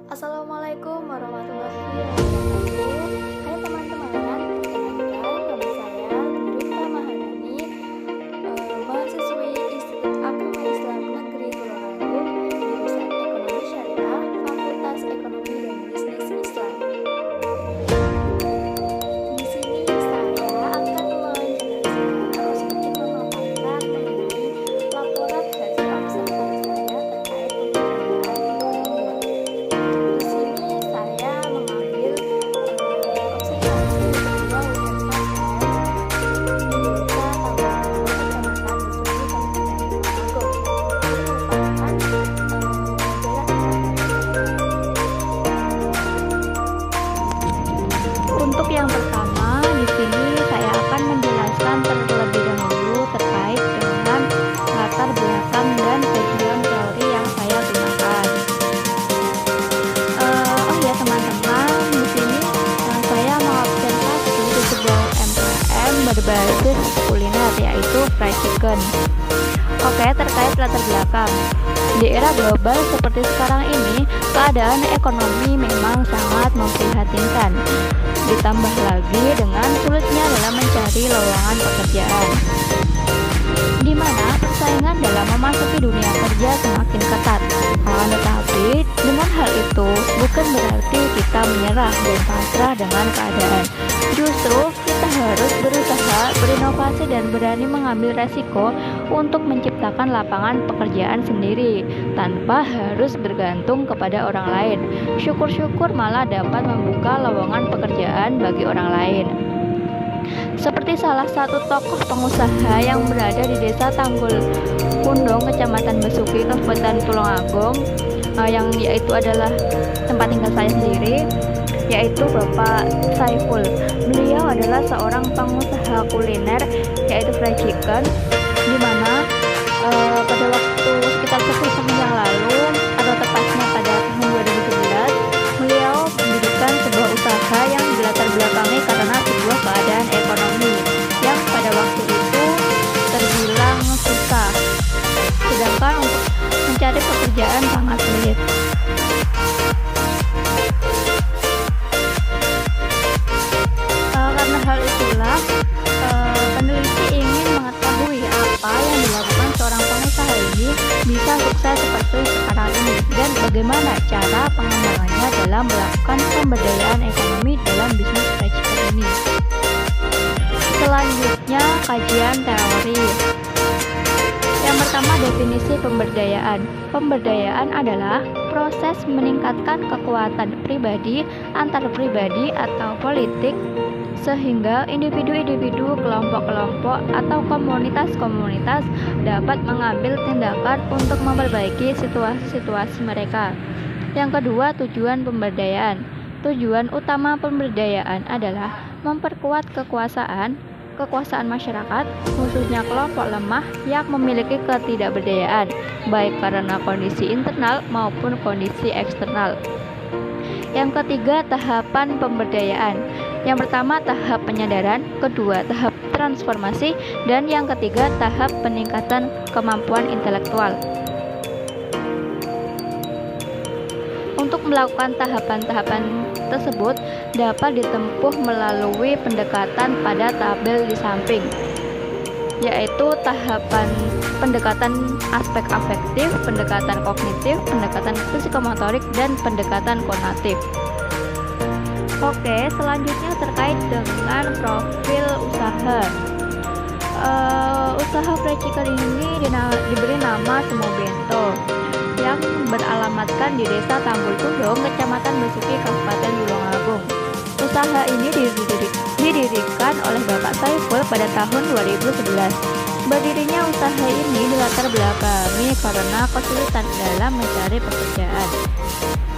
Assalamualaikum warahmatullahi wabarakatuh. Hai teman-teman, perkenalkan nama saya Nurita Mahadani, mahasiswi Institut Agama Islam Negeri Tulungagung, jurusan Ekonomi Syariah, Fakultas Ekonomi dan Bisnis Islam. Di sini saya akan menjelaskan atau sedikit memaparkan mengenai laporan hasil observasi saya terkait pemberdayaan ekonomi. Di sini saya mengambil observasi sebuah UMKM di Desa Tambak Kecamatan Besuki, Kabupaten Tulungagung. Untuk yang pertama, di sini saya akan menjelaskan terlebih dahulu terkait dengan latar belakang dan tujuan teori yang saya gunakan. Oh ya teman-teman, di sini saya mengobservasi di sebuah UMKM berbasis kuliner yaitu fried chicken. Oke, terkait latar belakang. Di era global seperti sekarang ini, keadaan ekonomi memang sangat memprihatinkan. Ditambah lagi dengan sulitnya dalam mencari lowongan pekerjaan, di mana persaingan dalam memasuki dunia kerja semakin ketat. Tetapi dengan hal itu bukan berarti kita menyerah dan pasrah dengan keadaan. Justru kita harus berusaha, berinovasi dan berani mengambil resiko untuk menciptakan lapangan pekerjaan sendiri tanpa harus bergantung kepada orang lain. Syukur-syukur malah dapat membuka lowongan pekerjaan bagi orang lain. Seperti salah satu tokoh pengusaha yang berada di Desa Tanggul Pundong, Kecamatan Besuki, Kabupaten Tulungagung, yang yaitu adalah tempat tinggal saya sendiri, yaitu Bapak Saiful. Beliau adalah seorang pengusaha kuliner yaitu fried chicken, di mana pada waktu sekitar 10 tahun yang lalu atau tepatnya pada tahun 2011, beliau mendirikan sebuah usaha yang dilatar belakangi karena sebuah keadaan ekonomi yang pada waktu itu terbilang susah, sedangkan untuk mencari pekerjaan sangat sulit. Karena hal itulah peneliti ingin mengetahui apa yang dilakukan seorang pengusaha ini bisa sukses seperti sekarang ini dan bagaimana cara pengembangannya dalam melakukan pemberdayaan ekonomi dalam bisnis fried chicken ini. Selanjutnya, kajian teori. Yang pertama, definisi pemberdayaan. Pemberdayaan adalah proses meningkatkan kekuatan pribadi, antar pribadi atau politik sehingga individu-individu, kelompok-kelompok atau komunitas-komunitas dapat mengambil tindakan untuk memperbaiki situasi-situasi mereka. Yang kedua, tujuan pemberdayaan. Tujuan utama pemberdayaan adalah memperkuat kekuasaan masyarakat, khususnya kelompok lemah yang memiliki ketidakberdayaan, baik karena kondisi internal maupun kondisi eksternal. Yang ketiga, tahapan pemberdayaan. Yang pertama, tahap penyadaran, kedua, tahap transformasi, dan yang ketiga, tahap peningkatan kemampuan intelektual. Untuk melakukan tahapan-tahapan tersebut dapat ditempuh melalui pendekatan pada tabel di samping, yaitu tahapan pendekatan aspek afektif, pendekatan kognitif, pendekatan psikomotorik, dan pendekatan konatif. Oke, selanjutnya terkait dengan profil usaha. Usaha fried chicken ini diberi nama Semo Bento yang beralamatkan di Desa Tanggul Pundong, Kecamatan Besuki, Kabupaten Tulungagung. Usaha ini didirikan oleh Bapak Saiful pada tahun 2011. Berdirinya usaha ini dilatar belakangi karena kesulitan dalam mencari pekerjaan.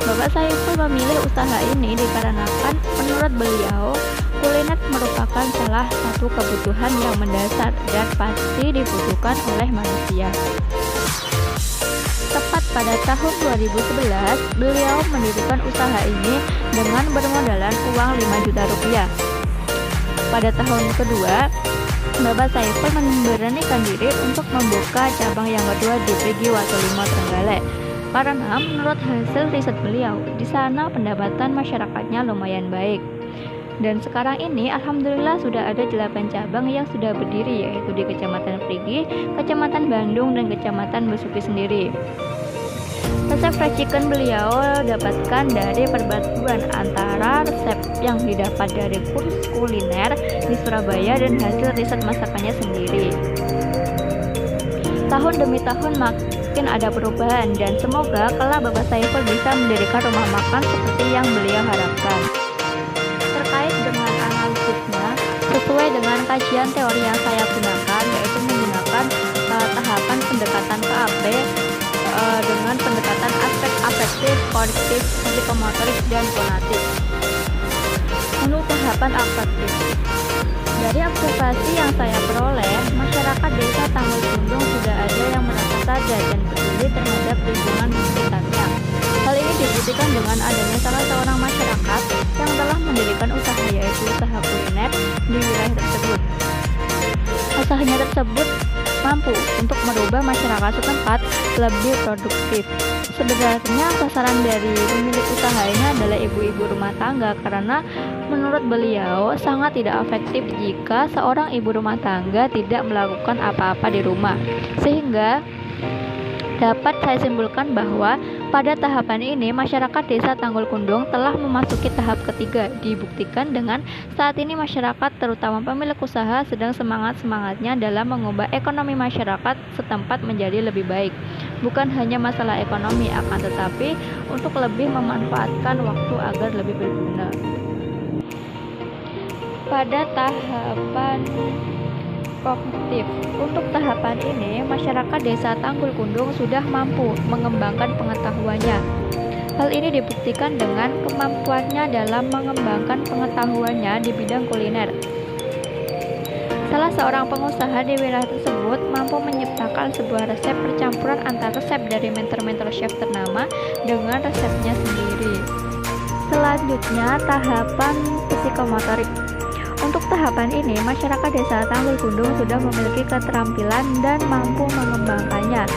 Bapak Saiful memilih usaha ini dikarenakan menurut beliau kuliner merupakan salah satu kebutuhan yang mendasar dan pasti dibutuhkan oleh manusia. Tepat pada tahun 2011, beliau mendirikan usaha ini dengan bermodalkan uang 5 juta rupiah. Pada tahun kedua, Bapak Saiful memberanikan diri untuk membuka cabang yang kedua di Perigi Watulimo, Trenggalek. Karena menurut hasil riset beliau, di sana pendapatan masyarakatnya lumayan baik. Dan sekarang ini alhamdulillah sudah ada 8 cabang yang sudah berdiri, yaitu di Kecamatan Perigi, Kecamatan Bandung, dan Kecamatan Besuki sendiri. Resep fried chicken beliau dapatkan dari perpaduan antara resep yang didapat dari kursus kuliner di Surabaya dan hasil riset masakannya sendiri. Tahun demi tahun makin ada perubahan, dan semoga kelak Bapak Saiful bisa mendirikan rumah makan seperti yang beliau harapkan. Terkait dengan analisisnya, sesuai dengan kajian teori yang saya gunakan, yaitu menggunakan tahapan pendekatan KAP dengan pendekatan aspek afektif, kognitif, psikomotorik, dan konatif. Untuk tahapan afektif, dari observasi yang saya peroleh, masyarakat desa Tanggulkundung sudah ada yang merasa sadar dan peduli terhadap lingkungan sekitarnya. Hal ini dibuktikan dengan adanya salah seorang masyarakat yang telah mendirikan usaha, yaitu usaha kuliner di wilayah tersebut. Usahanya tersebut mampu untuk merubah masyarakat setempat lebih produktif. Sebenarnya sasaran dari pemilik usaha ini adalah ibu-ibu rumah tangga, karena menurut beliau sangat tidak efektif jika seorang ibu rumah tangga tidak melakukan apa-apa di rumah. Sehingga dapat saya simpulkan bahwa pada tahapan ini masyarakat desa Tanggulkundung telah memasuki tahap ketiga. Dibuktikan dengan saat ini masyarakat terutama pemilik usaha sedang semangat-semangatnya dalam mengubah ekonomi masyarakat setempat menjadi lebih baik. Bukan hanya masalah ekonomi, akan tetapi untuk lebih memanfaatkan waktu agar lebih berguna. Pada tahapan kognitif, untuk tahapan ini masyarakat desa Tanggulkundung sudah mampu mengembangkan pengetahuannya. Hal ini dibuktikan dengan kemampuannya dalam mengembangkan pengetahuannya di bidang kuliner. Salah seorang pengusaha di wilayah tersebut mampu menciptakan sebuah resep percampuran antara resep dari mentor-mentor chef ternama dengan resepnya sendiri. Selanjutnya, tahapan psikomotorik. Untuk tahapan ini, masyarakat desa Tanggulkundung sudah memiliki keterampilan dan mampu mengembangkannya.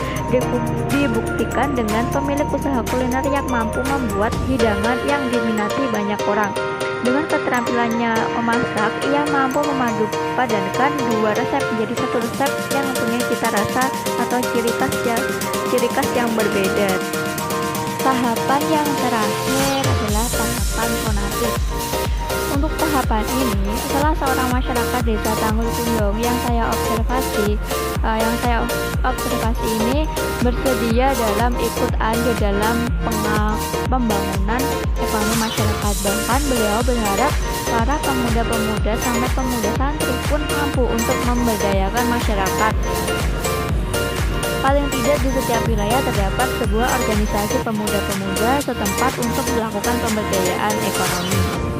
Dibuktikan dengan pemilik usaha kuliner yang mampu membuat hidangan yang diminati banyak orang. Dengan keterampilannya memasak, ia mampu memadupadankan dua resep menjadi satu resep yang mempunyai cita rasa atau ciri khas yang berbeda. Tahapan yang terakhir adalah tahapan konatif. Untuk tahapan ini, salah seorang masyarakat desa Tanggulkundung yang saya observasi ini bersedia dalam ikut andil dalam pembangunan ekonomi masyarakat. Bahkan beliau berharap para pemuda-pemuda sampai pemuda santri pun mampu untuk memberdayakan masyarakat. Paling tidak di setiap wilayah terdapat sebuah organisasi pemuda-pemuda setempat untuk melakukan pemberdayaan ekonomi.